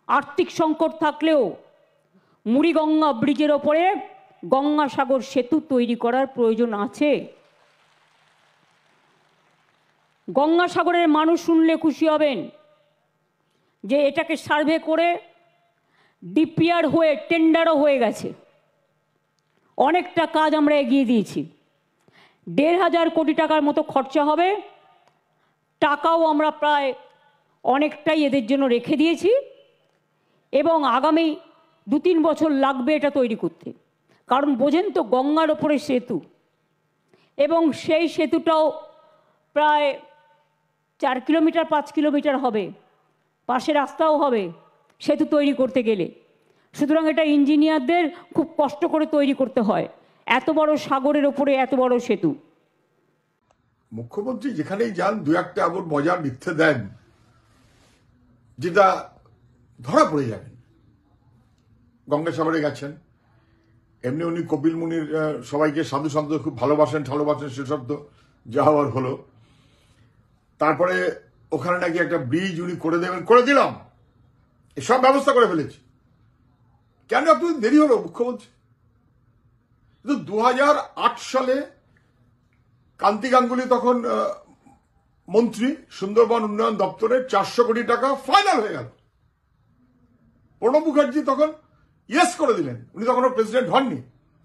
আর্থিক সংকট থাকলেও মুড়িগঙ্গা ব্রিজের ওপরে গঙ্গাসাগর সেতু তৈরি করার প্রয়োজন আছে। গঙ্গাসাগরের মানুষ শুনলে খুশি হবেন যে এটাকে সার্ভে করে ডিপিআর হয়ে টেন্ডারও হয়ে গেছে। অনেকটা কাজ আমরা এগিয়ে দিয়েছি। ১,৫০০ কোটি টাকার মতো খরচা হবে। টাকাও আমরা প্রায় অনেকটাই এদের জন্য রেখে দিয়েছি এবং আগামী ২-৩ বছর লাগবে এটা তৈরি করতে। কারণ বোঝেন তো, গঙ্গার ওপরে সেতু, এবং সেই সেতুটাও প্রায় ৪ কিলোমিটার ৫ কিলোমিটার হবে, পাশে রাস্তাও হবে সেতু তৈরি করতে গেলে। সুতরাং এটা ইঞ্জিনিয়ারদের খুব কষ্ট করে তৈরি করতে হয়, এত বড় সাগরের ওপরে এত বড় সেতু। মুখ্যমন্ত্রী যেখানেই যান দু একটা এমন মজার মিথ্যে দেন যেটা ধরা পড়ে যাবেন। গঙ্গাসাগরে গেছেন, এমনি উনি কপিল মুনির সবাইকে সাধু সন্ত খুব ভালোবাসেন সেসব তো যা হওয়ার হলো। তারপরে ওখানে নাকি একটা ব্রিজ উনি করে দেবেন, করে দিলাম, এসব ব্যবস্থা করে ফেলেছি। কেন একটু দেরি হলো মুখ্যমন্ত্রী? কিন্তু ২০০৮ সালে কান্তি গাঙ্গুলি তখন মন্ত্রী, সুন্দরবন উন্নয়ন দপ্তরে ৪০০ কোটি টাকা ফাইনাল হয়ে গেল। প্রণব মুখার্জি তখন ইয়েস করে দিলেন, উনি তখনও প্রেসিডেন্ট হননি।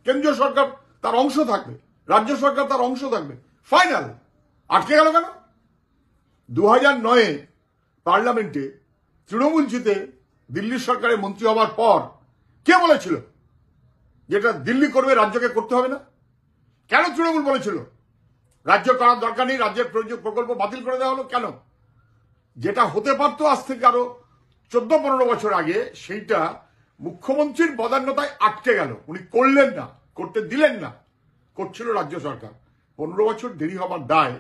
কেন্দ্রীয় সরকার তার অংশ থাকবে, রাজ্য সরকার তার অংশ থাকবে, ফাইনাল। আটকে গেল কেন? ২০০৯ পার্লামেন্টে তৃণমূল জিতে দিল্লির সরকারের মন্ত্রী হওয়ার পর কে বলেছিল যেটা দিল্লি করবে, রাজ্যকে করতে হবে না? কেন তৃণমূল বলেছিল রাজ্য করার দরকার নেই, রাজ্যের প্রকল্প বাতিল করে দেওয়া হলো কেন? যেটা হতে পারতো আজ থেকে আরো ১৪-১৫ বছর আগে, সেইটা মুখ্যমন্ত্রীর বদান্যতায় আটকে গেল। উনি করলেন না, করতে দিলেন না, করছিল রাজ্য সরকার। ১৫ বছর দেরি হবার দায়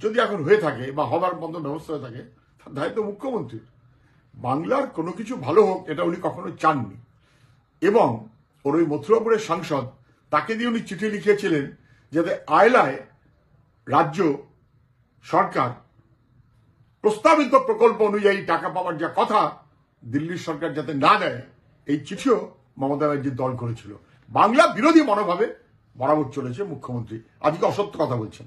যদি এখন হয়ে থাকে বা হবার মতো ব্যবস্থা হয়ে থাকে, তার দায় তো মুখ্যমন্ত্রীর। বাংলার কোনো কিছু ভালো হোক এটা উনি কখনো চাননি। এবং ওর ওই মথুরাপুরের সাংসদ, তাকে দিয়ে উনি চিঠি লিখিয়েছিলেন যাতে আয়লায় রাজ্য সরকার প্রস্তাবিত প্রকল্প অনুযায়ী টাকা পাওয়ার যা কথা দিল্লির সরকার যাতে না দেয়, এই চিঠিও মমতা ব্যানার্জির দল করেছিল। বাংলা বিরোধী মনোভাবে বরাবর চলেছে মুখ্যমন্ত্রী, আজকে অসত্য কথা বলছেন।